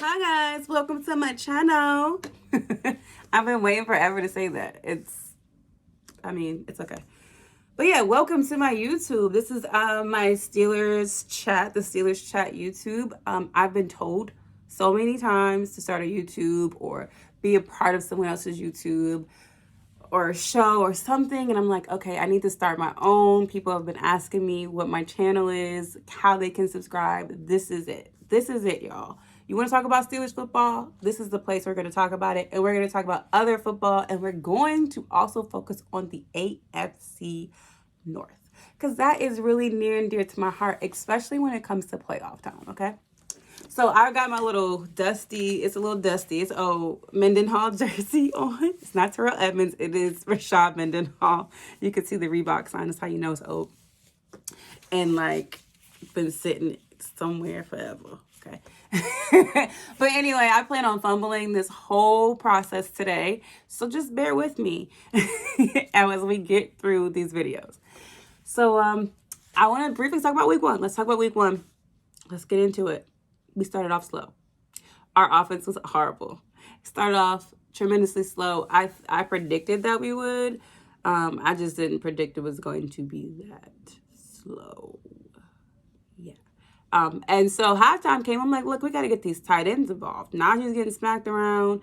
Hi guys, welcome to my channel. I've been waiting forever to say that. It's okay. But yeah, welcome to my YouTube. This is my Steelers chat, the Steelers chat YouTube. I've been told so many times to start a YouTube or be a part of someone else's YouTube or a show or something, and I'm like, okay, I need to start my own. People have been asking me what my channel is, how they can subscribe. This is it. This is it, y'all. You want to talk about Steelers football? This is the place we're going to talk about it, and we're going to talk about other football, and we're going to also focus on the AFC North, because that is really near and dear to my heart, especially when it comes to playoff time, okay? So I got my little dusty, it's a little dusty, it's old Mendenhall jersey on. It's not Terrell Edmonds, it is Rashad Mendenhall. You can see the Reebok sign, that's how you know it's old. And like, been sitting somewhere forever, okay? But anyway, I plan on fumbling this whole process today. So just bear with me as we get through these videos. So I want to briefly talk about week one. Let's talk about week one. Let's get into it. We started off slow. Our offense was horrible. Started off tremendously slow. I predicted that we would. I just didn't predict it was going to be that slow. Yeah. And so halftime came. I'm like, look, we got to get these tight ends involved. Najee's getting smacked around.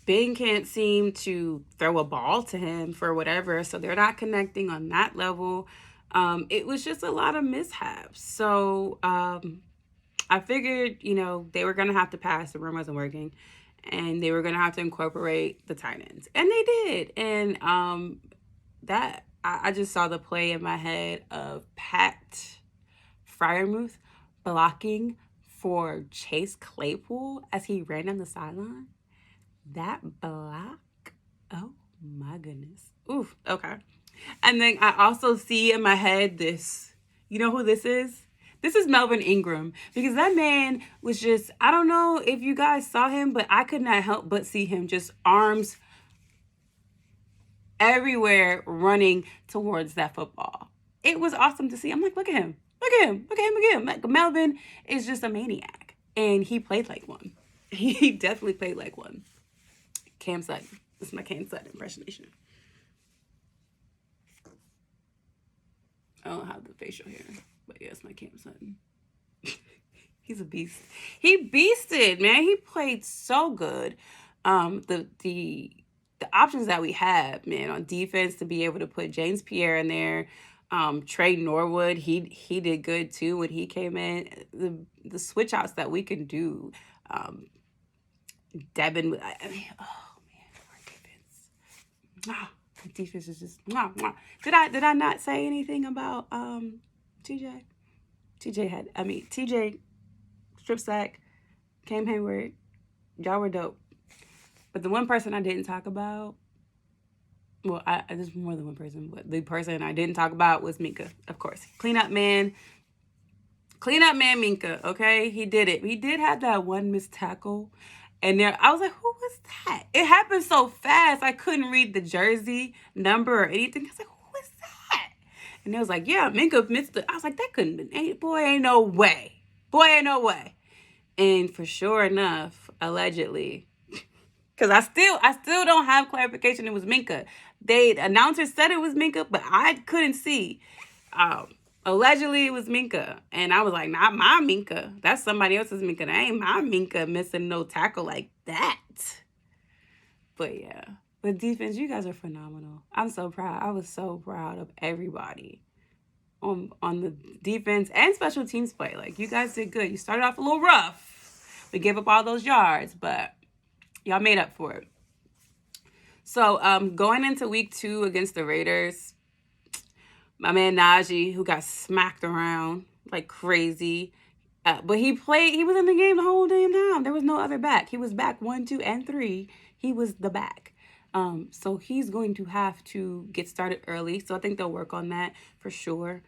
Bing can't seem to throw a ball to him for whatever. So they're not connecting on that level. It was just a lot of mishaps. So I figured, they were going to have to pass. The room wasn't working. And they were going to have to incorporate the tight ends. And they did. And I just saw the play in my head of Pat Freiermuth blocking for Chase Claypool as he ran down the sideline. That block, oh my goodness. Oof, okay. And then I also see in my head this, you know who this is? This is Melvin Ingram, because that man was just, I don't know if you guys saw him, but I could not help but see him just arms everywhere running towards that football. It was awesome to see. I'm like, look at him. Look at him. Look at him again. Like, Melvin is just a maniac, and he played like one. He definitely played like one. Cam Sutton. This is my Cam Sutton impersonation. I don't have the facial hair, but yeah, it's my Cam Sutton. He's a beast. He beasted, man. He played so good. The options that we have, man, on defense, to be able to put James Pierre in there, Trey Norwood, he did good too when he came in. The switch outs that we can do, Devin, I mean, oh man, our defense. Defense is just Did I not say anything about TJ? TJ strip sack, Cam Hayward. Y'all were dope. But the one person I didn't talk about, well, there's more than one person, but the person I didn't talk about was Minka, of course. Cleanup man Minka, okay? He did it. He did have that one missed tackle. And there, I was like, who was that? It happened so fast, I couldn't read the jersey number or anything. I was like, who is that? And it was like, yeah, Minka missed it. I was like, that couldn't have been, boy, ain't no way. Boy, ain't no way. And for sure enough, allegedly, because I still don't have clarification it was Minka. The announcer said it was Minka, but I couldn't see. Allegedly, it was Minka. And I was like, not my Minka. That's somebody else's Minka. That ain't my Minka missing no tackle like that. But yeah. But defense, you guys are phenomenal. I'm so proud. I was so proud of everybody on the defense and special teams play. Like, you guys did good. You started off a little rough. We gave up all those yards, but y'all made up for it. So going into week 2 against the Raiders, my man Najee, who got smacked around like crazy. But he was in the game the whole damn time. There was no other back. He was back 1, 2, and 3. He was the back. So he's going to have to get started early. So I think they'll work on that for sure.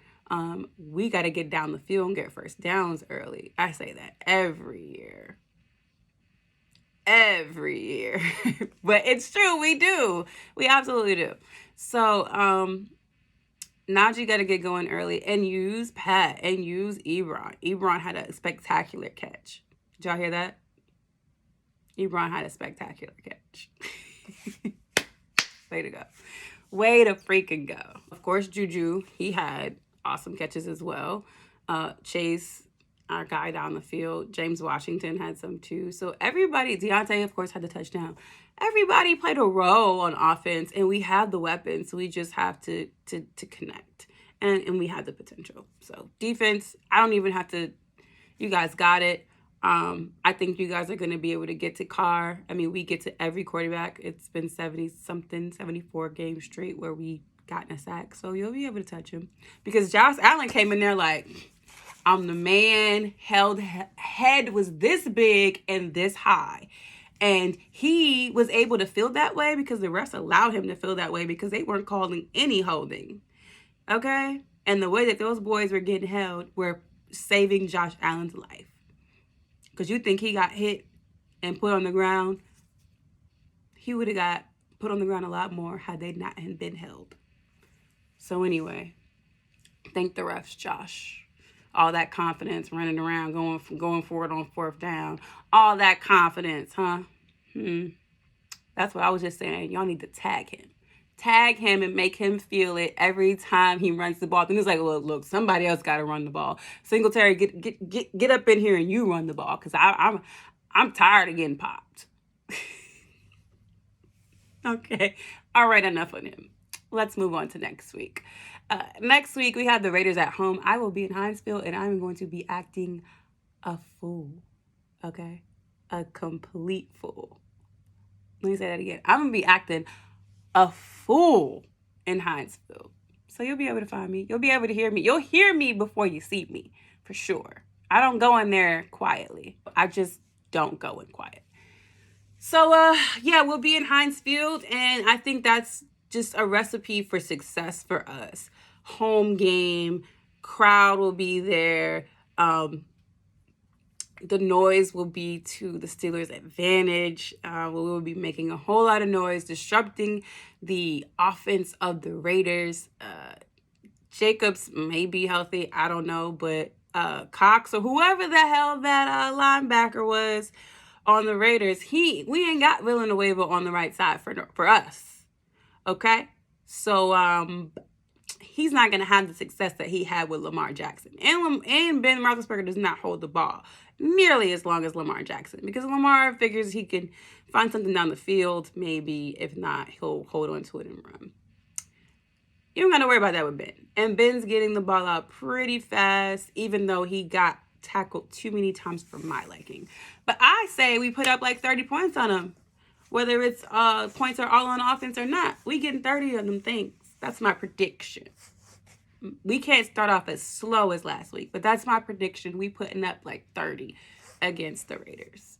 We got to get down the field and get first downs early. I say that every year. But it's true. We do. We absolutely do. So, Najee got to get going early and use Pat and use Ebron. Ebron had a spectacular catch. Did y'all hear that? Ebron had a spectacular catch. Way to go. Way to freaking go. Of course, Juju, he had awesome catches as well. Chase, our guy down the field, James Washington had some too. So everybody, Deontay, of course, had the touchdown. Everybody played a role on offense, and we have the weapons. So we just have to connect. And we have the potential. So defense, I don't even have to, you guys got it. I think you guys are going to be able to get to Carr. I mean, we get to every quarterback. It's been 70-something, 74 games straight where we gotten a sack. So you'll be able to touch him. Because Josh Allen came in there like, I'm the man. Head was this big and this high. And he was able to feel that way because the refs allowed him to feel that way because they weren't calling any holding. Okay? And the way that those boys were getting held were saving Josh Allen's life. Because you think he got hit and put on the ground, he would have got put on the ground a lot more had they not been held. So anyway, thank the refs, Josh. All that confidence running around, going forward on fourth down. All that confidence, huh? That's what I was just saying. Y'all need to tag him. Tag him and make him feel it every time he runs the ball. Then it's like, look, somebody else got to run the ball. Singletary, get up in here and you run the ball because I'm tired of getting popped. Okay, all right, enough on him. Let's move on to next week. Next week we have the Raiders at home. I will be in Hinesville and I'm going to be acting a fool. Okay, a complete fool. Let me say that again. I'm gonna be acting a fool in Hinesville. So you'll be able to find me. You'll be able to hear me. You'll hear me before you see me, for sure. I don't go in there quietly. I just don't go in quiet. So, yeah, we'll be in Hinesfield, and I think that's just a recipe for success for us. Home game, crowd will be there. The noise will be to the Steelers' advantage. We will be making a whole lot of noise, disrupting the offense of the Raiders. Jacobs may be healthy, I don't know, but Cox or whoever the hell that linebacker was on the Raiders, we ain't got Villanueva on the right side for us, okay? So he's not going to have the success that he had with Lamar Jackson. And Ben Roethlisberger does not hold the ball nearly as long as Lamar Jackson because Lamar figures he can find something down the field, maybe. If not, he'll hold on to it and run. You don't got to worry about that with Ben. And Ben's getting the ball out pretty fast, even though he got tackled too many times for my liking. But I say we put up like 30 points on him. Whether it's points are all on offense or not, we getting 30 of them things. That's my prediction. We can't start off as slow as last week, but that's my prediction. We putting up like 30 against the Raiders.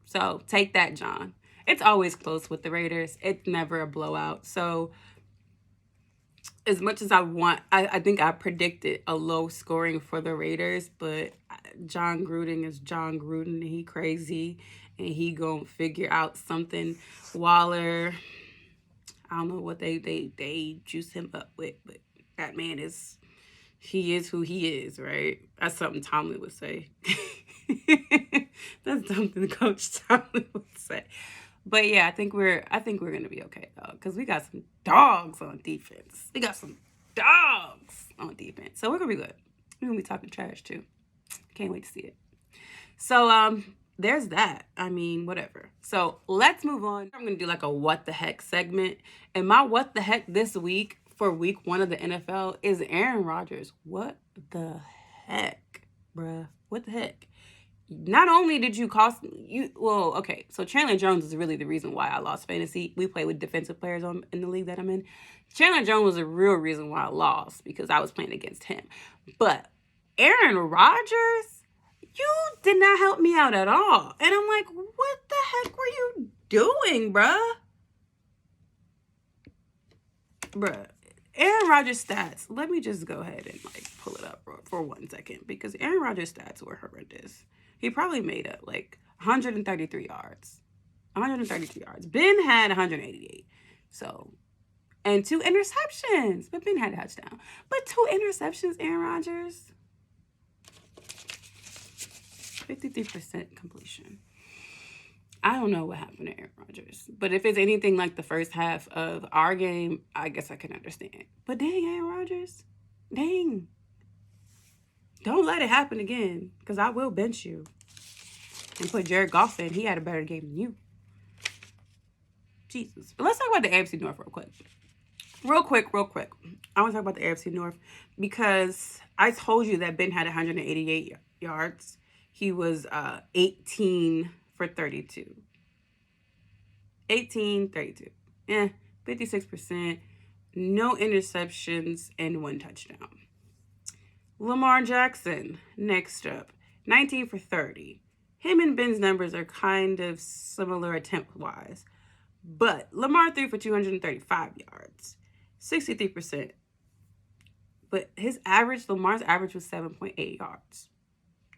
So take that, John. It's always close with the Raiders. It's never a blowout. So as much as I think I predicted a low scoring for the Raiders, but John Gruden is John Gruden. He crazy, and he gonna figure out something. Waller, I don't know what they juice him up with, but that man he is who he is, right? That's something Tomlin would say. That's something Coach Tomlin would say. But yeah, I think we're gonna be okay though, because we got some dogs on defense. So we're gonna be good. We're gonna be talking trash too. Can't wait to see it. So there's that. I mean, whatever. So let's move on. I'm gonna do like a what the heck segment, and my what the heck this week for week 1 of the NFL is Aaron Rodgers. What the heck, bruh? What the heck? Not only did you cost you, well, okay, so Chandler Jones is really the reason why I lost fantasy. We play with defensive players in the league that I'm in. Chandler Jones was a real reason why I lost because I was playing against him. But Aaron Rodgers, you did not help me out at all. And I'm like, what the heck were you doing, bruh? Bruh. Aaron Rodgers' stats, let me just go ahead and like pull it up for 1 second because Aaron Rodgers' stats were horrendous. He probably made up like 133 yards. 133 yards. Ben had 188. So, and 2 interceptions. But Ben had a touchdown. But 2 interceptions, Aaron Rodgers. 53% completion. I don't know what happened to Aaron Rodgers. But if it's anything like the first half of our game, I guess I can understand. But dang, Aaron Rodgers. Dang. Don't let it happen again, because I will bench you. And put Jared Goff in. He had a better game than you. Jesus. But let's talk about the AFC North real quick. Real quick. I want to talk about the AFC North because I told you that Ben had 188 yards. He was 18 for 32. 32. 56%. No interceptions and 1 touchdown. Lamar Jackson, next up. 19 for 30. Him and Ben's numbers are kind of similar attempt-wise. But Lamar threw for 235 yards. 63%. But Lamar's average was 7.8 yards.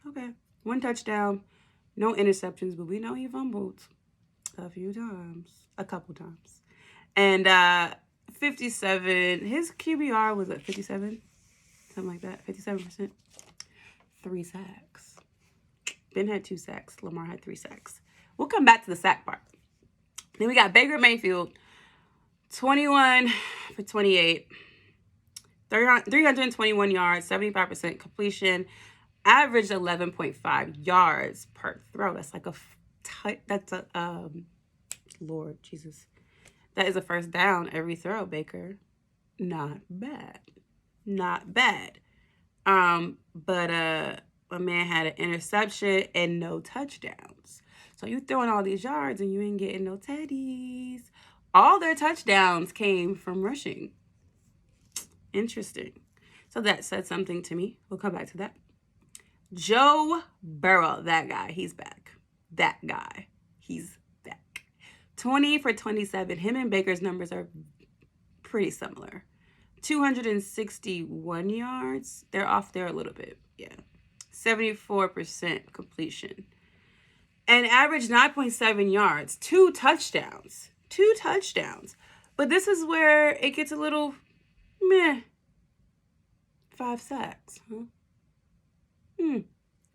Okay. 1 touchdown. No interceptions, but we know he fumbled a couple times. And 57, his QBR was at 57? Something like that, 57%. 3 sacks. Ben had 2 sacks. Lamar had 3 sacks. We'll come back to the sack part. Then we got Baker Mayfield, 21 for 28, 321 yards, 75% completion, averaged 11.5 yards per throw. That's like Lord Jesus. That is a first down every throw, Baker. Not bad. But a man had an interception and no touchdowns. So you throwing all these yards and you ain't getting no teddies. All their touchdowns came from rushing. Interesting. So that said something to me. We'll come back to that. Joe Burrow, that guy, he's back. 20 for 27. Him and Baker's numbers are pretty similar. 261 yards. They're off there a little bit. Yeah. 74% completion. And averaged 9.7 yards. 2 touchdowns. But this is where it gets a little meh. 5 sacks.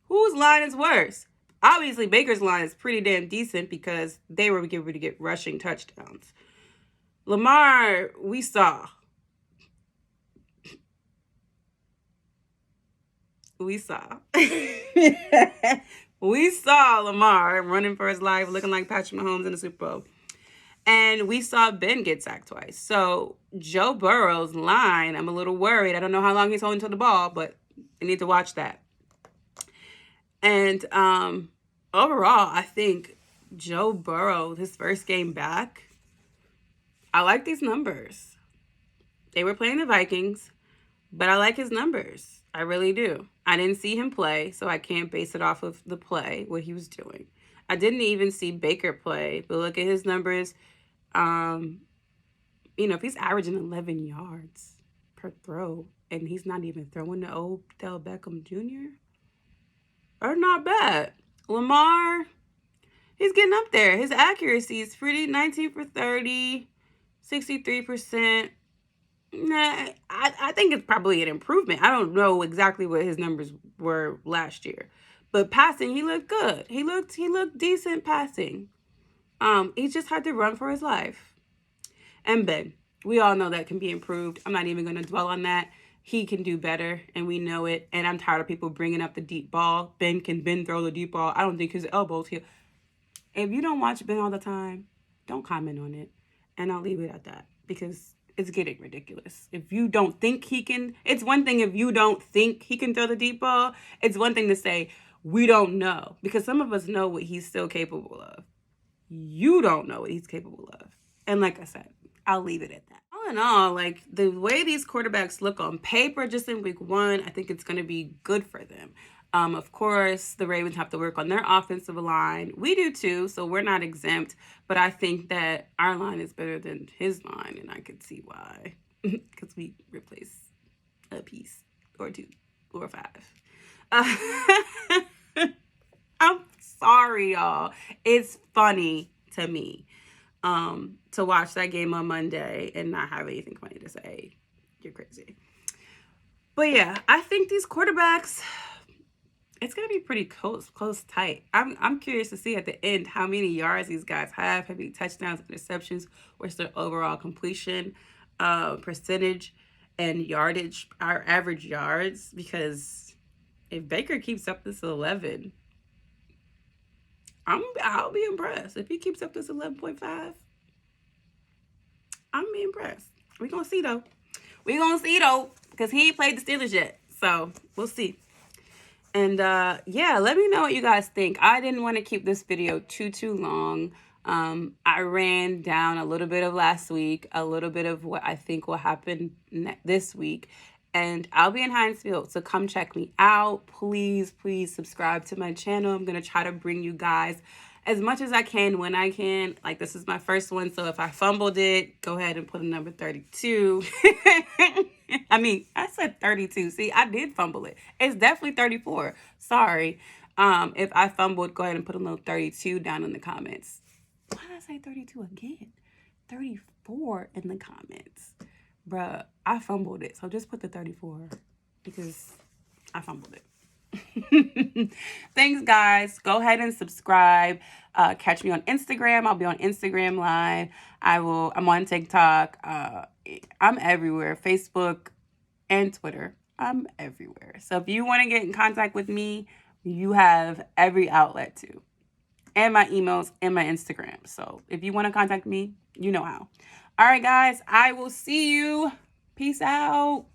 Whose line is worse? Obviously, Baker's line is pretty damn decent because they were able to get rushing touchdowns. Lamar, we saw. We saw Lamar running for his life, looking like Patrick Mahomes in the Super Bowl. And we saw Ben get sacked twice. So Joe Burrow's line, I'm a little worried. I don't know how long he's holding to the ball, but I need to watch that. And overall, I think Joe Burrow, his first game back, I like these numbers. They were playing the Vikings, but I like his numbers. I really do. I didn't see him play, so I can't base it off of the play, what he was doing. I didn't even see Baker play, but look at his numbers. If he's averaging 11 yards per throw, and he's not even throwing to Odell Beckham Jr., are not bad. Lamar, he's getting up there. His accuracy is pretty. 19 for 30, 63%. I think it's probably an improvement. I don't know exactly what his numbers were last year. But passing, he looked good. He looked decent passing. He just had to run for his life. And Ben, we all know that can be improved. I'm not even going to dwell on that. He can do better, and we know it. And I'm tired of people bringing up the deep ball. Ben throw the deep ball? I don't think his elbows here. If you don't watch Ben all the time, don't comment on it. And I'll leave it at that because it's getting ridiculous. If you don't think he can, it's one thing if you don't think he can throw the deep ball. It's one thing to say, we don't know. Because some of us know what he's still capable of. You don't know what he's capable of. And like I said, I'll leave it at that. All in all, like the way these quarterbacks look on paper just in week 1, I think it's going to be good for them. Of course, the Ravens have to work on their offensive line. We do too, so we're not exempt. But I think that our line is better than his line, and I could see why. Because we replace a piece or 2 or 5. I'm sorry, y'all. It's funny to me to watch that game on Monday and not have anything funny to say. You're crazy. But yeah, I think these quarterbacks, it's gonna be pretty close, tight. I'm curious to see at the end how many yards these guys have, how many touchdowns, interceptions, what's their overall completion percentage, and yardage, our average yards. Because if Baker keeps up this 11, I'll be impressed. If he keeps up this 11.5, I'm be impressed. We gonna see though. Because he ain't played the Steelers yet, so we'll see. And yeah, let me know what you guys think. I didn't want to keep this video too long. I ran down a little bit of last week, a little bit of what I think will happen this week, and I'll be in Hinesfield, so come check me out. Please subscribe to my channel. I'm gonna try to bring you guys as much as I can when I can. Like, this is my first one, so if I fumbled it, go ahead and put a number 32. I mean, I said 32. See, I did fumble it. It's definitely 34. Sorry. If I fumbled, go ahead and put a little 32 down in the comments. Why did I say 32 again? 34 in the comments. Bruh, I fumbled it. So just put the 34 because I fumbled it. Thanks, guys. Go ahead and subscribe. Catch me on Instagram. I'll be on Instagram Live. I'm on TikTok. I'm everywhere. Facebook and Twitter. I'm everywhere. So if you want to get in contact with me, you have every outlet too. And my emails and my Instagram. So if you want to contact me, you know how. All right, guys. I will see you. Peace out.